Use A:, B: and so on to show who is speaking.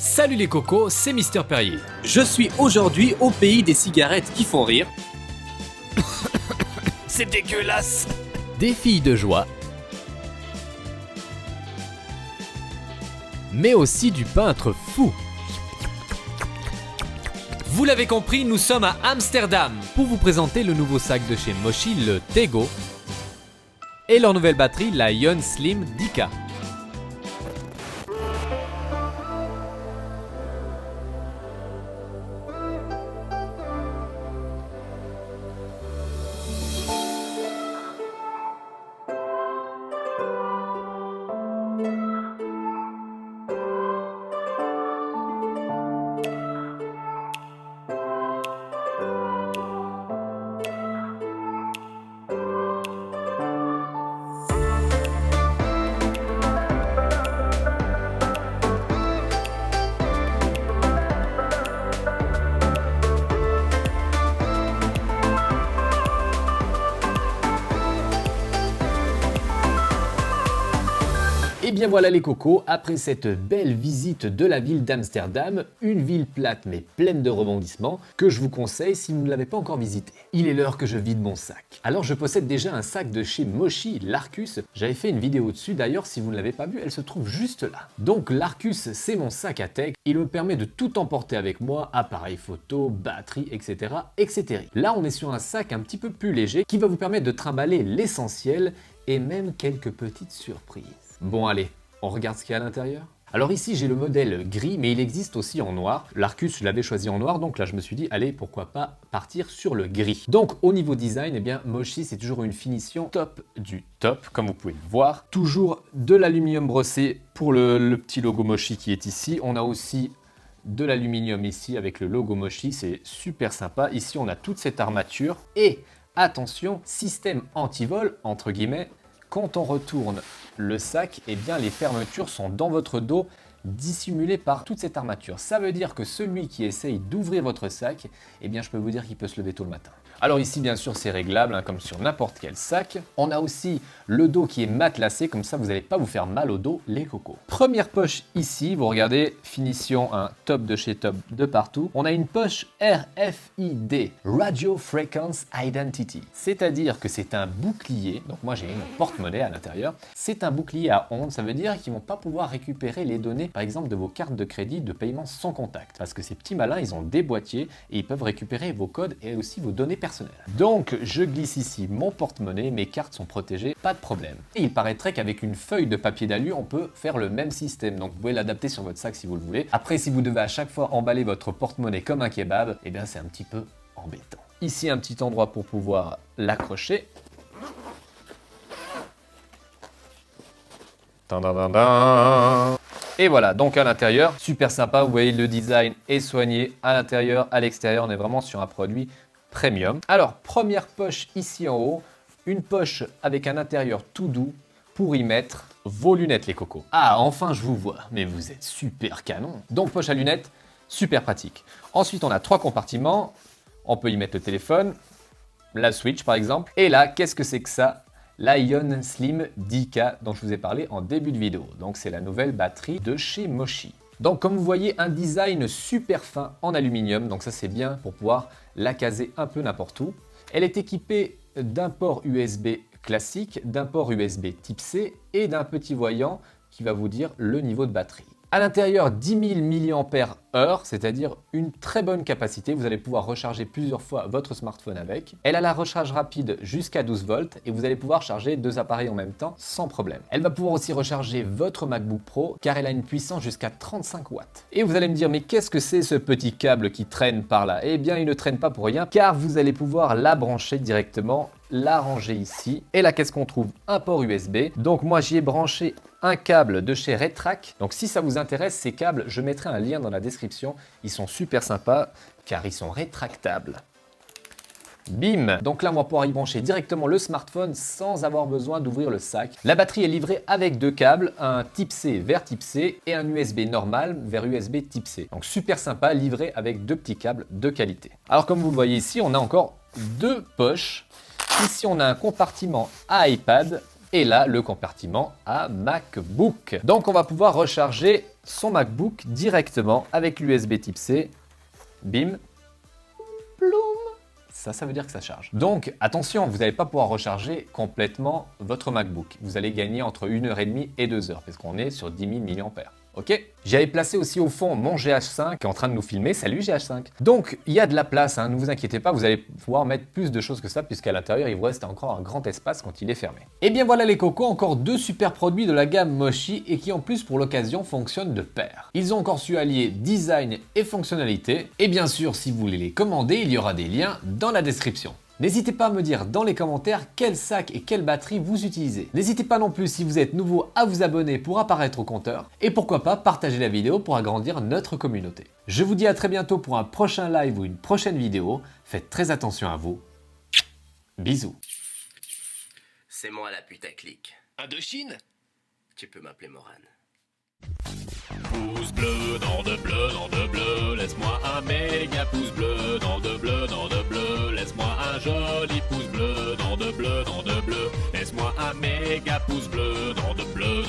A: Salut les cocos, c'est Mister Perrier.
B: Je suis aujourd'hui au pays des cigarettes qui font rire.
A: C'est dégueulasse. Des filles de joie. Mais aussi du peintre fou. Vous l'avez compris, nous sommes à Amsterdam pour vous présenter le nouveau sac de chez Moshi, le Tego, et leur nouvelle batterie, la Ion Slim 10K. Et bien voilà les cocos, après cette belle visite de la ville d'Amsterdam, une ville plate mais pleine de rebondissements, que je vous conseille si vous ne l'avez pas encore visité. Il est l'heure que je vide mon sac. Alors je possède déjà un sac de chez Moshi, l'Arcus. J'avais fait une vidéo dessus d'ailleurs, si vous ne l'avez pas vu, elle se trouve juste là. Donc l'Arcus, c'est mon sac à tech. Il me permet de tout emporter avec moi, appareil photo, batterie, etc., etc. Là on est sur un sac un petit peu plus léger qui va vous permettre de trimballer l'essentiel et même quelques petites surprises. Bon allez, on regarde ce qu'il y a à l'intérieur. Alors ici j'ai le modèle gris, mais il existe aussi en noir. L'Arcus je l'avais choisi en noir, donc là je me suis dit allez pourquoi pas partir sur le gris. Donc au niveau design, eh bien Moshi c'est toujours une finition top du top, comme vous pouvez le voir. Toujours de l'aluminium brossé pour le petit logo Moshi qui est ici. On a aussi de l'aluminium ici avec le logo Moshi, c'est super sympa. Ici on a toute cette armature et attention, système anti-vol entre guillemets. Quand on retourne le sac, eh bien les fermetures sont dans votre dos, dissimulées par toute cette armature. Ça veut dire que celui qui essaye d'ouvrir votre sac, eh bien je peux vous dire qu'il peut se lever tôt le matin. Alors ici bien sûr c'est réglable, hein, comme sur n'importe quel sac. On a aussi le dos qui est matelassé, comme ça vous n'allez pas vous faire mal au dos les cocos. Première poche ici, vous regardez, finition un top de chez top de partout. On a une poche RFID, Radio Frequency Identity. C'est-à-dire que c'est un bouclier, donc moi j'ai une porte-monnaie à l'intérieur. C'est un bouclier à ondes, ça veut dire qu'ils ne vont pas pouvoir récupérer les données par exemple de vos cartes de crédit de paiement sans contact. Parce que ces petits malins, ils ont des boîtiers et ils peuvent récupérer vos codes et aussi vos données personnelles. Donc je glisse ici mon porte-monnaie, mes cartes sont protégées, pas de problème. Et il paraîtrait qu'avec une feuille de papier d'alu, on peut faire le même système. Donc vous pouvez l'adapter sur votre sac si vous le voulez. Après, si vous devez à chaque fois emballer votre porte-monnaie comme un kebab, eh bien c'est un petit peu embêtant. Ici un petit endroit pour pouvoir l'accrocher. Et voilà, donc à l'intérieur, super sympa, vous voyez le design est soigné à l'intérieur, à l'extérieur, on est vraiment sur un produit premium. Alors, première poche ici en haut, une poche avec un intérieur tout doux pour y mettre vos lunettes les cocos. Ah, enfin je vous vois, mais vous êtes super canon. Donc poche à lunettes, super pratique. Ensuite, on a 3 compartiments, on peut y mettre le téléphone, la Switch par exemple. Et là, qu'est-ce que c'est que ça ? La Ion Slim 10K dont je vous ai parlé en début de vidéo. Donc c'est la nouvelle batterie de chez Moshi. Donc comme vous voyez, un design super fin en aluminium, donc ça c'est bien pour pouvoir la caser un peu n'importe où. Elle est équipée d'un port USB classique, d'un port USB type C et d'un petit voyant qui va vous dire le niveau de batterie. À l'intérieur, 10 000 mAh, c'est-à-dire une très bonne capacité. Vous allez pouvoir recharger plusieurs fois votre smartphone avec. Elle a la recharge rapide jusqu'à 12 volts et vous allez pouvoir charger 2 appareils en même temps sans problème. Elle va pouvoir aussi recharger votre MacBook Pro car elle a une puissance jusqu'à 35 watts. Et vous allez me dire, mais qu'est-ce que c'est ce petit câble qui traîne par là ? Eh bien, il ne traîne pas pour rien car vous allez pouvoir la brancher directement, la ranger ici. Et là, qu'est-ce qu'on trouve ? Un port USB. Donc moi, j'y ai branché un câble de chez Retrac. Donc si ça vous intéresse, ces câbles, je mettrai un lien dans la description. Ils sont super sympas car ils sont rétractables. Bim! Donc là, on va pouvoir y brancher directement le smartphone sans avoir besoin d'ouvrir le sac. La batterie est livrée avec 2 câbles, un type C vers type C et un USB normal vers USB type C. Donc super sympa, livré avec 2 petits câbles de qualité. Alors comme vous le voyez ici, on a encore 2 poches. Ici, on a un compartiment à iPad et là le compartiment à MacBook. Donc on va pouvoir recharger son MacBook directement avec l'USB type C. Bim. Ploum. Ça veut dire que ça charge. Donc attention, vous n'allez pas pouvoir recharger complètement votre MacBook. Vous allez gagner entre 1h30 et 2 heures parce qu'on est sur 10 000 mAh. Ok, j'avais placé aussi au fond mon GH5 qui est en train de nous filmer. Salut GH5. Donc il y a de la place, hein, ne vous inquiétez pas, vous allez pouvoir mettre plus de choses que ça puisqu'à l'intérieur il vous reste encore un grand espace quand il est fermé. Et bien voilà les cocos, encore 2 super produits de la gamme Moshi et qui en plus pour l'occasion fonctionnent de pair. Ils ont encore su allier design et fonctionnalité et bien sûr si vous voulez les commander il y aura des liens dans la description. N'hésitez pas à me dire dans les commentaires quel sac et quelle batterie vous utilisez. N'hésitez pas non plus si vous êtes nouveau à vous abonner pour apparaître au compteur et pourquoi pas partager la vidéo pour agrandir notre communauté. Je vous dis à très bientôt pour un prochain live ou une prochaine vidéo. Faites très attention à vous. Bisous.
C: C'est moi la putaclic.
B: Indochine?
C: Tu peux m'appeler Moran.
B: Pouce bleu, dans de bleu, laisse-moi un méga pouce bleu, dans de bleu, laisse-moi un joli pouce bleu, dans de bleu, laisse-moi un méga pouce bleu, dans de bleu.